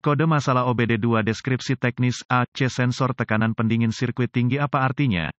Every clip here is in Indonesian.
Kode masalah OBD2 deskripsi teknis AC sensor tekanan pendingin sirkuit tinggi apa artinya?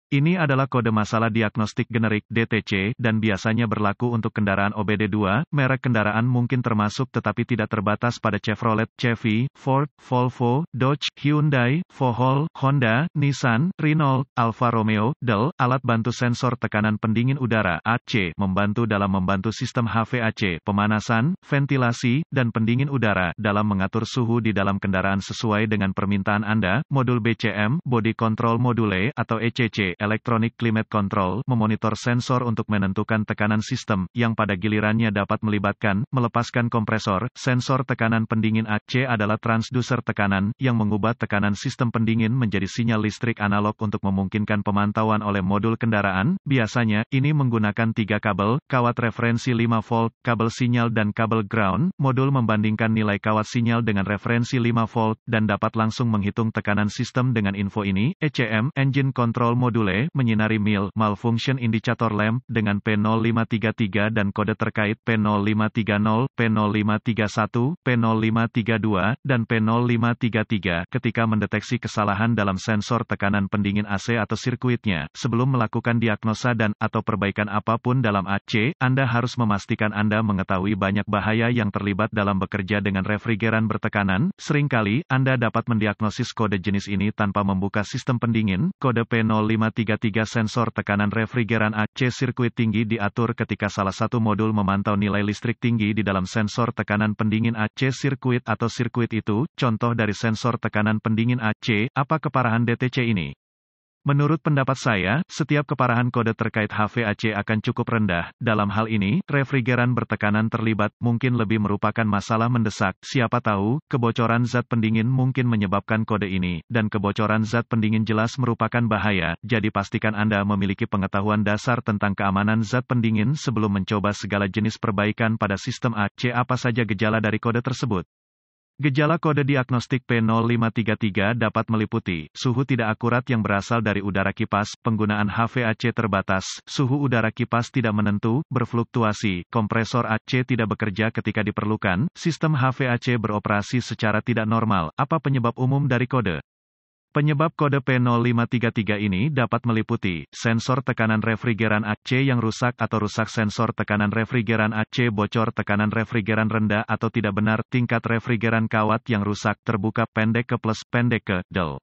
Ini adalah kode masalah diagnostik generik (DTC) dan biasanya berlaku untuk kendaraan OBD2. Merek kendaraan mungkin termasuk tetapi tidak terbatas pada Chevrolet, Chevy, Ford, Volvo, Dodge, Hyundai, Vohol, Honda, Nissan, Renault, Alfa Romeo, Dell. Alat bantu sensor tekanan pendingin udara (AC) membantu dalam membantu sistem HVAC, pemanasan, ventilasi, dan pendingin udara dalam mengatur suhu di dalam kendaraan sesuai dengan permintaan Anda. Modul BCM, Body Control Module atau ECC, Electronic Climate Control, memonitor sensor untuk menentukan tekanan sistem, yang pada gilirannya dapat melibatkan, melepaskan kompresor. Sensor tekanan pendingin AC adalah transducer tekanan, yang mengubah tekanan sistem pendingin menjadi sinyal listrik analog untuk memungkinkan pemantauan oleh modul kendaraan. Biasanya, ini menggunakan 3 kabel, kawat referensi 5 volt, kabel sinyal dan kabel ground. Modul membandingkan nilai kawat sinyal dengan referensi 5 volt, dan dapat langsung menghitung tekanan sistem dengan info ini. ECM, Engine Control Module, menyinari MIL, Malfunction Indicator Lamp, dengan P0533 dan kode terkait P0530, P0531, P0532, dan P0533 ketika mendeteksi kesalahan dalam sensor tekanan pendingin AC atau sirkuitnya. Sebelum melakukan diagnosa dan atau perbaikan apapun dalam AC, Anda harus memastikan Anda mengetahui banyak bahaya yang terlibat dalam bekerja dengan refrigeran bertekanan. Seringkali, Anda dapat mendiagnosis kode jenis ini tanpa membuka sistem pendingin. Kode P0533 sensor tekanan refrigeran AC sirkuit tinggi diatur ketika salah satu modul memantau nilai listrik tinggi di dalam sensor tekanan pendingin AC sirkuit atau sirkuit itu. Contoh dari sensor tekanan pendingin AC, apa keparahan DTC ini? Menurut pendapat saya, setiap keparahan kode terkait HVAC akan cukup rendah. Dalam hal ini, refrigeran bertekanan terlibat, mungkin lebih merupakan masalah mendesak. Siapa tahu, kebocoran zat pendingin mungkin menyebabkan kode ini, dan kebocoran zat pendingin jelas merupakan bahaya. Jadi pastikan Anda memiliki pengetahuan dasar tentang keamanan zat pendingin sebelum mencoba segala jenis perbaikan pada sistem AC. Apa saja gejala dari kode tersebut? Gejala kode diagnostik P0533 dapat meliputi suhu tidak akurat yang berasal dari udara kipas, penggunaan HVAC terbatas, suhu udara kipas tidak menentu, berfluktuasi, kompresor AC tidak bekerja ketika diperlukan, sistem HVAC beroperasi secara tidak normal. Apa penyebab umum dari kode? Penyebab kode P0533 ini dapat meliputi sensor tekanan refrigeran AC yang rusak atau rusak sensor tekanan refrigeran AC bocor tekanan refrigeran rendah atau tidak benar tingkat refrigeran kawat yang rusak terbuka pendek ke plus pendek ke del.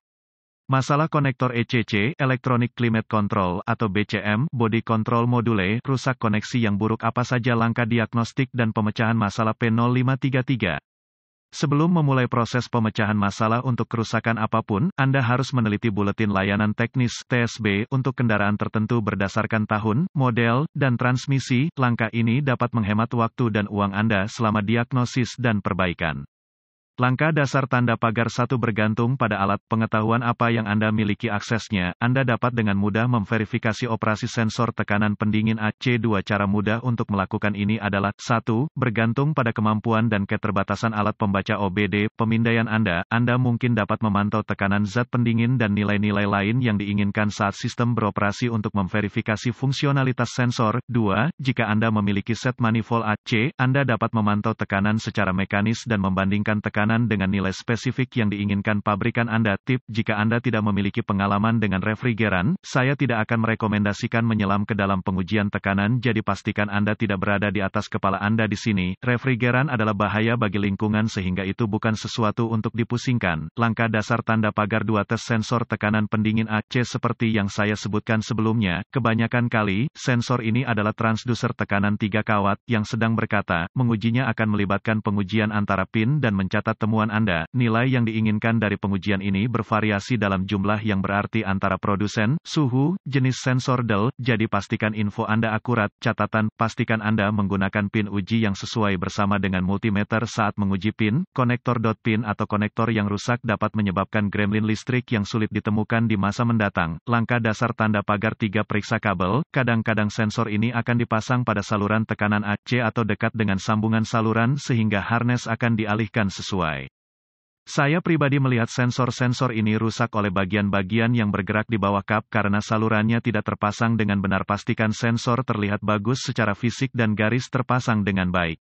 Masalah konektor ECC Electronic Climate Control atau BCM Body Control Module rusak koneksi yang buruk. Apa saja langkah diagnostik dan pemecahan masalah P0533? Sebelum memulai proses pemecahan masalah untuk kerusakan apapun, Anda harus meneliti buletin layanan teknis (TSB) untuk kendaraan tertentu berdasarkan tahun, model, dan transmisi. Langkah ini dapat menghemat waktu dan uang Anda selama diagnosis dan perbaikan. Langkah dasar tanda pagar 1 bergantung pada alat pengetahuan apa yang Anda miliki aksesnya. Anda dapat dengan mudah memverifikasi operasi sensor tekanan pendingin AC. 2 cara mudah untuk melakukan ini adalah 1. Bergantung pada kemampuan dan keterbatasan alat pembaca OBD pemindaian Anda. Anda mungkin dapat memantau tekanan zat pendingin dan nilai-nilai lain yang diinginkan saat sistem beroperasi untuk memverifikasi fungsionalitas sensor. 2. Jika Anda memiliki set manifold AC, Anda dapat memantau tekanan secara mekanis dan membandingkan tekanan dengan nilai spesifik yang diinginkan pabrikan Anda. Tip: jika Anda tidak memiliki pengalaman dengan refrigeran, saya tidak akan merekomendasikan menyelam ke dalam pengujian tekanan, jadi pastikan Anda tidak berada di atas kepala Anda di sini. Refrigeran adalah bahaya bagi lingkungan sehingga itu bukan sesuatu untuk dipusingkan. Langkah dasar tanda pagar 2 tes sensor tekanan pendingin AC seperti yang saya sebutkan sebelumnya. Kebanyakan kali, sensor ini adalah transducer tekanan 3 kawat, yang sedang berkata, mengujinya akan melibatkan pengujian antara pin dan mencatat temuan Anda. Nilai yang diinginkan dari pengujian ini bervariasi dalam jumlah yang berarti antara produsen, suhu, jenis sensor del, jadi pastikan info Anda akurat. Catatan, pastikan Anda menggunakan pin uji yang sesuai bersama dengan multimeter saat menguji pin. Konektor dot pin atau konektor yang rusak dapat menyebabkan gremlin listrik yang sulit ditemukan di masa mendatang. Langkah dasar tanda pagar 3 periksa kabel. Kadang-kadang sensor ini akan dipasang pada saluran tekanan AC atau dekat dengan sambungan saluran sehingga harness akan dialihkan sesuai. Saya pribadi melihat sensor-sensor ini rusak oleh bagian-bagian yang bergerak di bawah kap karena salurannya tidak terpasang dengan benar. Pastikan sensor terlihat bagus secara fisik dan garis terpasang dengan baik.